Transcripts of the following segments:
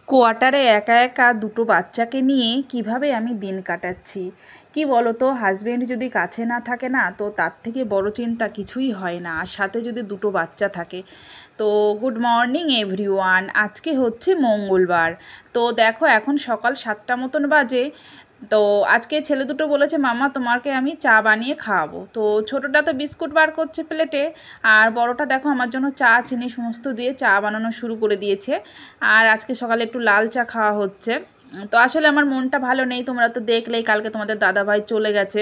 কোয়ার্টারে একা একা দুটো বাচ্চাকে নিয়ে কিভাবে আমি দিন কাটাচ্ছি কি বলো তো। হাজবেন্ড যদি কাছে না থাকে না, তো তার থেকে বড় চিন্তা কিছুই হয় না, আর সাথে যদি দুটো বাচ্চা থাকে। তো গুড মর্নিং এভরিওয়ান, আজকে হচ্ছে মঙ্গলবার। তো দেখো এখন সকাল 7টা মতন বাজে। তো আজকে ছেলে দুটো বলেছে মামা তোমাকে আমি চা বানিয়ে খাওয়াবো। তো ছোটোটা তো বিস্কুট বার করছে প্লেটে, আর বড়টা দেখো আমার জন্য চা চিনি সমস্ত দিয়ে চা বানানো শুরু করে দিয়েছে। আর আজকে সকালে একটু লাল চা খাওয়া হচ্ছে। তো আসলে আমার মনটা ভালো নেই, তোমরা তো দেখলেই কালকে তোমাদের দাদাভাই চলে গেছে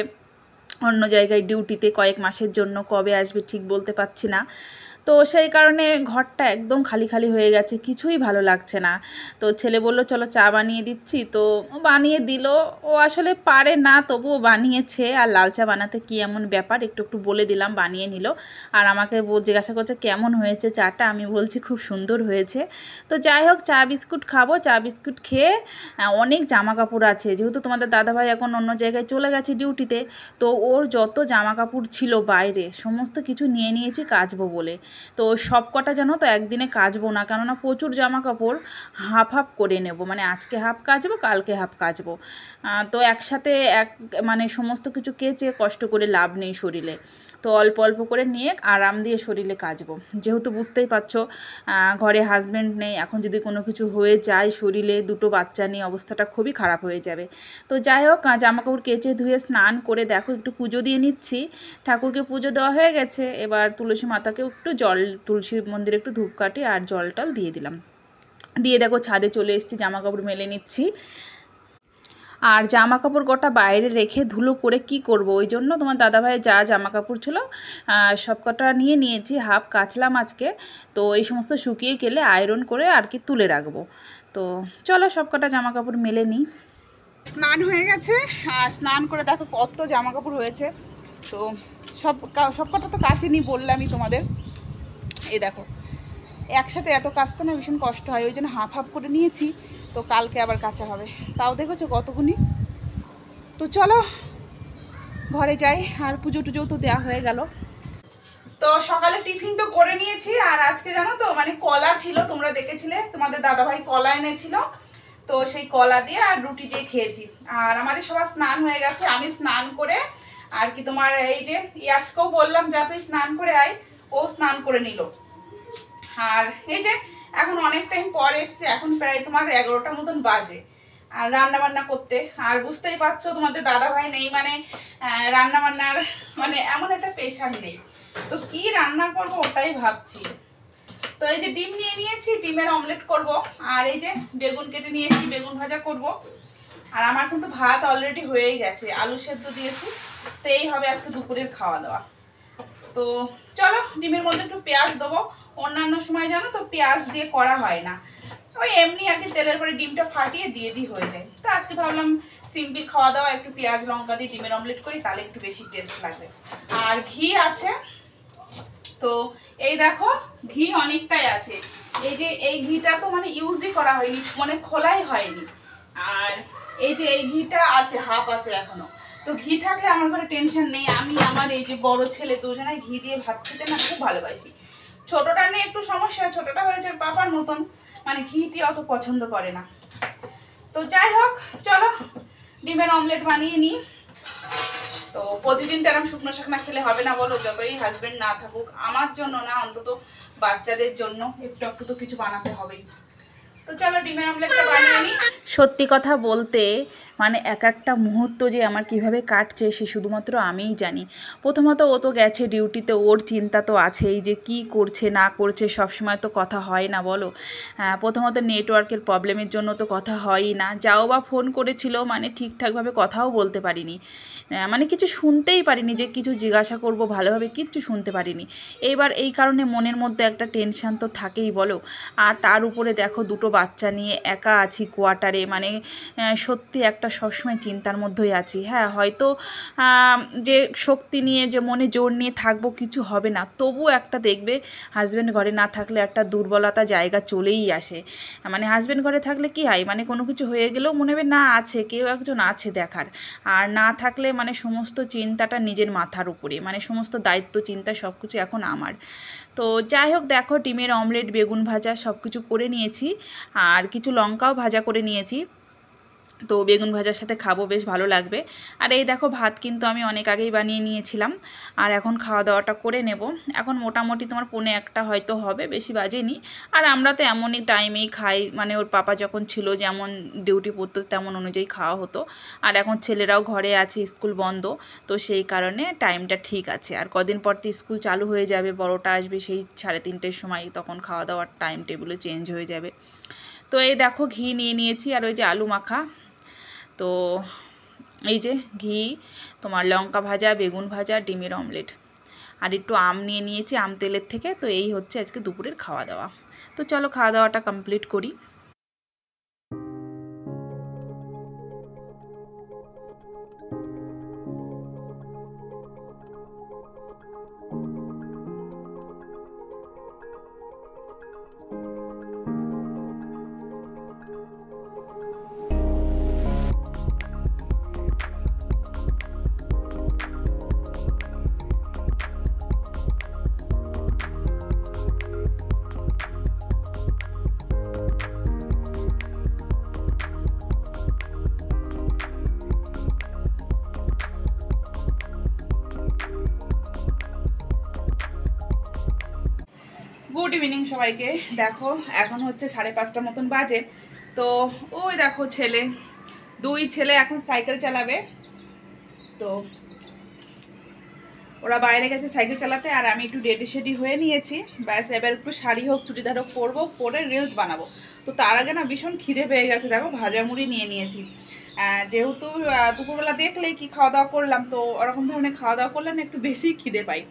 অন্য জায়গায় ডিউটিতে কয়েক মাসের জন্য, কবে আসবে ঠিক বলতে পারছি না। তো সেই কারণে ঘরটা একদম খালি খালি হয়ে গেছে, কিছুই ভালো লাগছে না। তো ছেলে বলল চলো চা বানিয়ে দিচ্ছি, তো বানিয়ে দিল। ও আসলে পারে না তবুও বানিয়েছে। আর লাল চা বানাতে কী এমন ব্যাপার একটু একটু বলে দিলাম, বানিয়ে নিল। আর আমাকে জিজ্ঞাসা করছে কেমন হয়েছে চাটা, আমি বলছি খুব সুন্দর হয়েছে। তো যাই হোক চা বিস্কুট খাবো, চা বিস্কুট খেয়ে অনেক জামা কাপড় আছে, যেহেতু তোমাদের দাদাভাই এখন অন্য জায়গায় চলে গেছে ডিউটিতে। তো ওর যত জামা কাপড় ছিল বাইরে সমস্ত কিছু নিয়ে নিয়েছি কাচবো বলে। তো সব কটা জানো তো একদিনে কাচবো না, কেননা প্রচুর জামা কাপড় হাফ হাফ করে নেব, মানে আজকে হাফ কাচবো কালকে হাফ কাচবো। তো একসাথে মানে সমস্ত কিছু কেচে কষ্ট করে লাভ নেই শরীরে। তো অল্প অল্প করে নিয়ে আরাম দিয়ে শরীরে কাচবো, যেহেতু বুঝতেই পারছো ঘরে হাজব্যান্ড নেই। এখন যদি কোনো কিছু হয়ে যায় শরীরে, দুটো বাচ্চা নিয়ে অবস্থাটা খুবই খারাপ হয়ে যাবে। তো যাই হোক জামাকাপড় কেচে ধুয়ে স্নান করে দেখো একটু পুজো দিয়ে নিচ্ছি। ঠাকুরকে পুজো দেওয়া হয়ে গেছে, এবার তুলসী মাতাকেও একটু জল, তুলসী মন্দিরে একটু ধূপকাঠি আর জল টল দিয়ে দিলাম। দিয়ে দেখো ছাদে চলে এসেছি, জামা কাপড় মেলে নিচ্ছি। আর জামা কাপড় গোটা বাইরে রেখে ধুলো করে কি করব, ওই জন্য তোমার দাদাভাইয়ের যা জামা কাপড় ছিল সব কটা নিয়ে নিয়েছি, হাফ কাচলাম আজকে। তো এই সমস্ত শুকিয়ে গেলে আয়রন করে আর কি তুলে রাখবো। তো চলো সব কটা জামা কাপড় মেলে নিই। স্নান হয়ে গেছে, স্নান করে দেখো কত জামা কাপড় হয়েছে। তো সব কটা তো কাচিনি বললামই তোমাদের। এই দেখো একসাথে এত কাচতে না ভীষণ কষ্ট হয়, ওই জন্য হাফ হাফ করে নিয়েছি। তো কালকে আবার কাচা হবে, তাও দেখেছো কতগুনি। তো চলো ঘরে যাই, আর পুজো টুজো তো দেওয়া হয়ে গেল। তো সকালে টিফিন তো করে নিয়েছি, আর আজকে জানো তো মানে কলা ছিল, তোমরা দেখেছিলে তোমাদের দাদাভাই কলা এনেছিল। তো সেই কলা দিয়ে আর রুটি দিয়ে খেয়েছি। আর আমাদের সবার স্নান হয়ে গেছে, আমি স্নান করে আর কি তোমার এই যে ইয়াসকেও বললাম যা তুই স্নান করে আয়, ও স্নান করে নিল। আর এই যে এখন অনেক টাইম পর এসছে, এখন প্রায় তোমার 11টা মতন বাজে আর রান্না বান্না করতে। আর বুঝতেই পারছো তোমাদের দাদাভাই নেই মানে রান্না বান্নার মানে এমন একটা পেশা নেই। তো কি রান্না করব ওটাই ভাবছি। তো এই যে ডিম নিয়ে নিয়েছি, ডিমের অমলেট করব। আর এই যে বেগুন কেটে নিয়েছি, বেগুন ভাজা করব। আর আমার কিন্তু ভাত অলরেডি হয়েই গেছে, আলু সেদ্ধ দিয়েছি। তো এই হবে আজকে দুপুরের খাওয়া দাওয়া। তো চলো ডিমের মধ্যে একটু পেঁয়াজ দেবো, অন্যান্য সময় জানো তো পেঁয়াজ দিয়ে করা হয় না, ওই এমনি আর কি তেলের পরে ডিমটা ফাটিয়ে দিয়ে হয়ে যায়। তো আজকে ভাবলাম সিম্পল খাওয়া দাওয়া, একটু পেঁয়াজ লঙ্কা দিয়ে ডিমের অমলেট করি, তাহলে একটু বেশি টেস্ট লাগবে। আর ঘি আছে, তো এই দেখো ঘি অনেকটাই আছে। এই যে এই ঘিটা তো মানে ইউজই করা হয়নি, মানে খোলাই হয়নি। আর এই যে এই ঘিটা আছে, হাফ আছে এখনো। তো ঘি থাকলে আমার ঘরে টেনশন নেই। আমি আমার এই যে বড় ছেলে দুজনে ঘি দিয়ে ভাত খেতে না খুব ভালোবাসি। ছোটটা নিয়ে একটু সমস্যা, ছোটটা হয়েছে পাপার মতন, মানে ঘিটি অত পছন্দ করে না। তো যাই হোক চলো ডিমের অমলেট বানিয়ে নিই। তো প্রতিদিন তো এরকম শুকনো শাকনা খেলে হবে না বলো, যতই হাজবেন্ড না থাকুক, আমার জন্য না অন্তত বাচ্চাদের জন্য একটু একটু তো কিছু বানাতে হবেই। তো চলো ডিমের অমলেটটা বানিয়ে নিই। সত্যি কথা বলতে মানে এক একটা মুহূর্ত যে আমার কিভাবে কাটছে সে শুধুমাত্র আমিই জানি। প্রথমত ও তো গেছে ডিউটিতে, ওর চিন্তা তো আছেই যে কি করছে না করছে, সবসময় তো কথা হয় না বলো। প্রথমত নেটওয়ার্কের প্রবলেমের জন্য তো কথা হয়ই না, যাও বা ফোন করেছিল মানে ঠিকঠাকভাবে কথাও বলতে পারিনি, মানে কিছু শুনতেই পারিনি, যে কিছু জিজ্ঞাসা করব ভালোভাবে কিচ্ছু শুনতে পারিনি। এইবার এই কারণে মনের মধ্যে একটা টেনশান তো থাকেই বলো। আর তার উপরে দেখো দুটো বাচ্চা নিয়ে একা আছি কোয়ার্টারে, মানে সত্যি একটা সবসময় চিন্তার মধ্যেই আছি। হ্যাঁ হয়তো যে শক্তি নিয়ে যে মনে জোর নিয়ে থাকবো কিছু হবে না, তবুও একটা দেখবে হাজব্যান্ড ঘরে না থাকলে একটা দুর্বলতা জায়গা চলেই আসে। মানে হাজব্যান্ড ঘরে থাকলে কি হয়, মানে কোনো কিছু হয়ে গেলেও মনে হবে না আছে কেউ একজন আছে দেখার। আর না থাকলে মানে সমস্ত চিন্তাটা নিজের মাথার উপরে, মানে সমস্ত দায়িত্ব চিন্তা সব কিছু এখন আমার। তো যাই হোক, দেখো ডিমের অমলেট, বেগুন ভাজা সব কিছু করে নিয়েছি, আর কিছু লঙ্কাও ভাজা করে নিয়েছি। তো বেগুন ভাজার সাথে খাবো, বেশ ভালো লাগবে। আর এই দেখো ভাত কিন্তু আমি অনেক আগেই বানিয়ে নিয়েছিলাম, আর এখন খাওয়া দাওয়াটা করে নেব। এখন মোটামুটি তোমার 1:45 হয়তো হবে, বেশি বাজেনি। আর আমরা তো এমনই টাইমেই খাই, মানে ওর পাপা যখন ছিল যেমন ডিউটি পড়তো তেমন অনুযায়ী খাওয়া হতো। আর এখন ছেলেরাও ঘরে আছে, স্কুল বন্ধ, তো সেই কারণে টাইমটা ঠিক আছে। আর কদিন পর তো স্কুল চালু হয়ে যাবে, বড়টা আসবে সেই 3:30-র সময়, তখন খাওয়া দাওয়ার টাইম টেবিলে চেঞ্জ হয়ে যাবে। তো এই দেখো ঘি নিয়ে নিয়েছি, আর ওই যে আলু মাখা, তো এই যে ঘি, তোমার লঙ্কা ভাজা, বেগুন ভাজা, ডিমের অমলেট, আর একটু আম নিয়ে নিয়েছি আম তেলের থেকে। তো এই হচ্ছে আজকে দুপুরের খাওয়া দাওয়া। তো চলো খাওয়া দাওয়াটা কমপ্লিট করি। গুড ইভিনিং সবাইকে। দেখো এখন হচ্ছে 5:30 মতন বাজে। তো ওই দেখো দুই ছেলে এখন সাইকেল চালাবে, তো ওরা বাইরে গেছে সাইকেল চালাতে, আর আমি একটু রেডি সেডি হয়ে নিয়েছি। ব্যাস এবার একটু শাড়ি হোক চুড়িদার হোক পরবো, পরে রিলস বানাবো। তো তার আগে না ভীষণ খিদে পেয়ে গেছে, দেখো ভাজা মুড়ি নিয়ে নিয়েছি। যেহেতু দুপুরবেলা দেখলে কি খাওয়া দাওয়া করলাম, তো ওরকম ধরনের খাওয়া দাওয়া করলে না একটু বেশি খিদে পাই।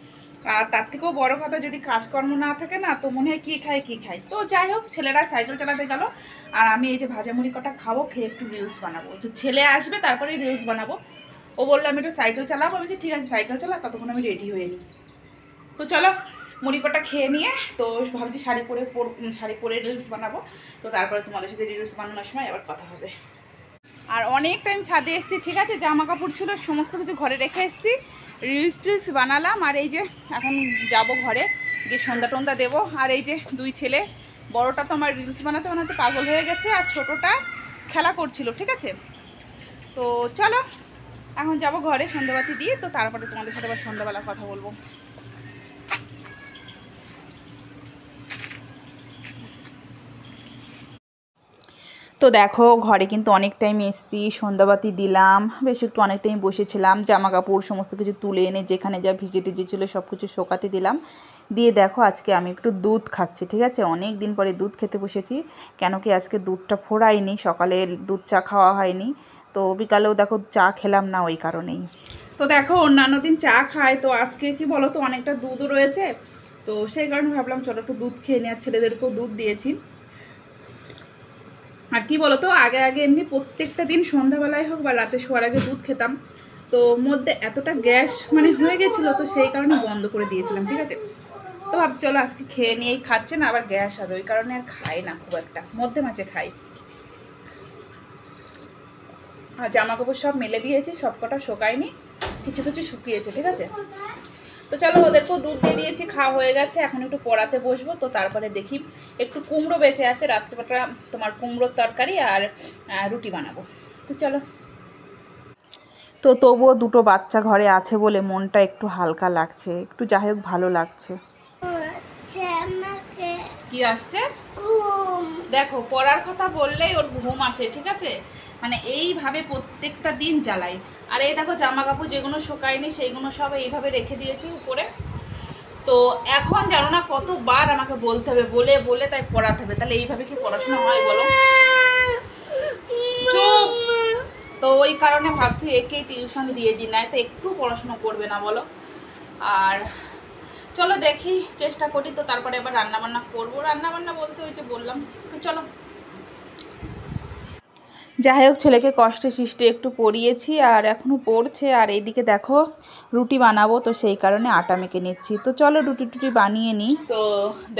আর তার থেকেও বড় কথা, যদি কাজকর্ম না থাকে না, তো মনে হয় কী খাই। তো যাই হোক, ছেলেরা সাইকেল চালাতে গেল, আর আমি এই যে ভাজা মুড়ি কটা খাবো, খেয়ে একটু রিলস বানাবো। তো ছেলে আসবে তারপরে রিলস বানাবো। ও বললো আমি একটু সাইকেল চালাবো, আমি বলছি ঠিক আছে সাইকেল চালা, ততক্ষণ আমি রেডি হয়ে নিই। তো চলো মুড়ি কটা খেয়ে নিয়ে, তো ভাবছি শাড়ি পরে রিলস বানাবো। তো তারপরে তোমাদের সাথে রিলস বানানোর সময় আবার কথা হবে। আর অনেক টাইম ছাদে এসেছি, ঠিক আছে, জামা কাপড় ছিল সমস্ত কিছু ঘরে রেখে এসেছি, রিলস বানালাম। আর এই যে এখন যাব ঘরে গিয়ে সন্ধ্যা টন্ধা দেবো। আর এই যে দুই ছেলে, বড়টা তো আমার রিলস বানাতে বানাতে পাগল হয়ে গেছে, আর ছোটোটা খেলা করছিল, ঠিক আছে। তো চলো এখন যাব ঘরে সন্ধ্যাবাতি দিয়ে, তো তারপরে তোমাদের সাথে আবার সন্ধ্যাবেলা কথা বলবো। তো দেখো ঘরে কিন্তু অনেক টাইম এসছি, সন্ধ্যাবাতি দিলাম, বেশ একটু অনেক টাইম বসেছিলাম, জামা কাপড় সমস্ত কিছু তুলে এনে যেখানে যা ভিজে টিজে ছিল সব কিছু শোকাতে দিলাম। দিয়ে দেখো আজকে আমি একটু দুধ খাচ্ছি, ঠিক আছে, অনেক দিন পরে দুধ খেতে বসেছি। কেন কি আজকে দুধটা ফোড়াইনি, সকালে দুধ চা খাওয়া হয়নি, তো বিকালেও দেখো চা খেলাম না ওই কারণেই। তো দেখো অন্যান্য দিন চা খায়, তো আজকে কি বলো তো অনেকটা দুধও রয়েছে, তো সেই কারণে ভাবলাম চলো একটু দুধ খেয়ে নিই। আর ছেলেদেরকেও দুধ দিয়েছি। আর কি বলতো, আগে এমনি প্রত্যেকটা দিন সন্ধ্যাবেলায় হোক বা রাতে শোয়ার আগে দুধ খেতাম, তো মধ্যে এতটা গ্যাস মানে হয়ে গেছিলো, তো সেই কারণে বন্ধ করে দিয়েছিলাম, ঠিক আছে। তো ভাবছি চলো আজকে খেয়ে নিয়েই, খাচ্ছে না আবার গ্যাস হবে, ওই কারণে আর খাই না খুব একটা, মধ্যে মাঝে খাই। আর জামা কাপড় সব মেলে দিয়েছি, সব কটা শোকায়নি, কিছু কিছু শুকিয়েছে, ঠিক আছে। তো চলো ওদেরকেও দুধ দিয়ে দিয়েছি, খাওয়া হয়ে গেছে, এখন একটু পড়াতে বসবো। তো তারপরে দেখি একটু কুমড়ো বেঁচে আছে, রাত্রিবেলা তোমার কুমড়োর তরকারি আর রুটি বানাবো। তো চলো। তো তবুও দুটো বাচ্চা ঘরে আছে বলে মনটা একটু হালকা লাগছে, একটু যাই হোক ভালো লাগছে। কি আসছে? দেখো পড়ার কথা বললেই ওর ঘুম আসে, ঠিক আছে, মানে এইভাবে প্রত্যেকটা দিন জ্বালাই। আর এই দেখো জামা কাপড় যেগুলো শোকায়নি সেইগুলো সব এইভাবে রেখে দিয়েছি উপরে। তো এখন জানো না কতবার আমাকে বলতে হবে, বলে বলে তাই পড়াতে হবে, তাহলে এইভাবে কি পড়াশোনা হয় বলো? চুপ। তো ওই কারণে ভাবছি একেই টিউশন দিয়ে দিই, না তো একটু পড়াশোনা করবে না বলো। আর চলো দেখি, চেষ্টা করি, তো তারপরে এবার রান্নাবান্না করবো। রান্নাবান্না বলতে ওই যে বললাম। তো চলো যাই হোক, ছেলেকে কষ্টে সৃষ্টে একটু পড়িয়েছি, আর এখনও পড়ছে। আর এইদিকে দেখো রুটি বানাবো, তো সেই কারণে আটা মেখে নিচ্ছি। তো চলো রুটি টুটি বানিয়ে নিই। তো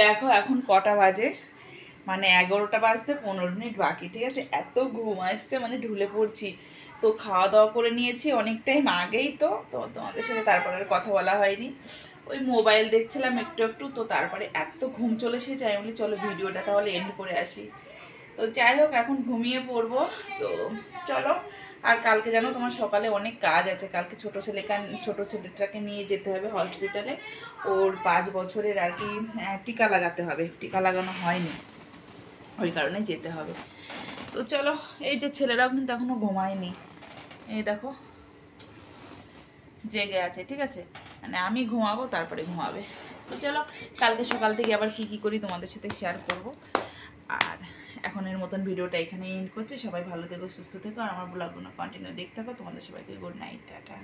দেখো এখন কটা বাজে, মানে 11টা বাজতে 15 মিনিট বাকি, ঠিক আছে। এত ঘুম আসছে, মানে ঢুলে পড়ছি। তো খাওয়া দাওয়া করে নিয়েছি অনেক টাইম আগেই, তো তোমাদের সাথে তারপরে কথা বলা হয়নি। ওই মোবাইল দেখছিলাম একটু একটু, তো তারপরে এত ঘুম চলে এসেছে, আমি বলি চলো ভিডিওটা তাহলে এন্ড করে আসি। তো যাই হোক, এখন ঘুমিয়ে পড়বো। তো চলো, আর কালকে জানো তোমার সকালে অনেক কাজ আছে। কালকে ছোট ছেলেটাকে নিয়ে যেতে হবে হসপিটালে। ওর 5 বছরের আর কি টিকা লাগাতে হবে, টিকা লাগানো হয়নি, ওই কারণে যেতে হবে। তো চলো, এই যে ছেলেরাও কিন্তু এখনো ঘুমায়নি, এই দেখো জেগে আছে, ঠিক আছে, মানে আমি ঘুমাবো তারপরে ঘুমাবে। তো চলো, কালকে সকাল থেকে আবার কি কি করি তোমাদের সাথে শেয়ার করব। আর এখনের মতন ভিডিওটা এখানেই এন্ড করছি। সবাই ভালো থেকো, সুস্থ থেকো, আর আমার ব্লগগুলো কন্টিনিউ দেখতে থাকো। তোমাদের সবাইকে গুড নাইট, টাটা।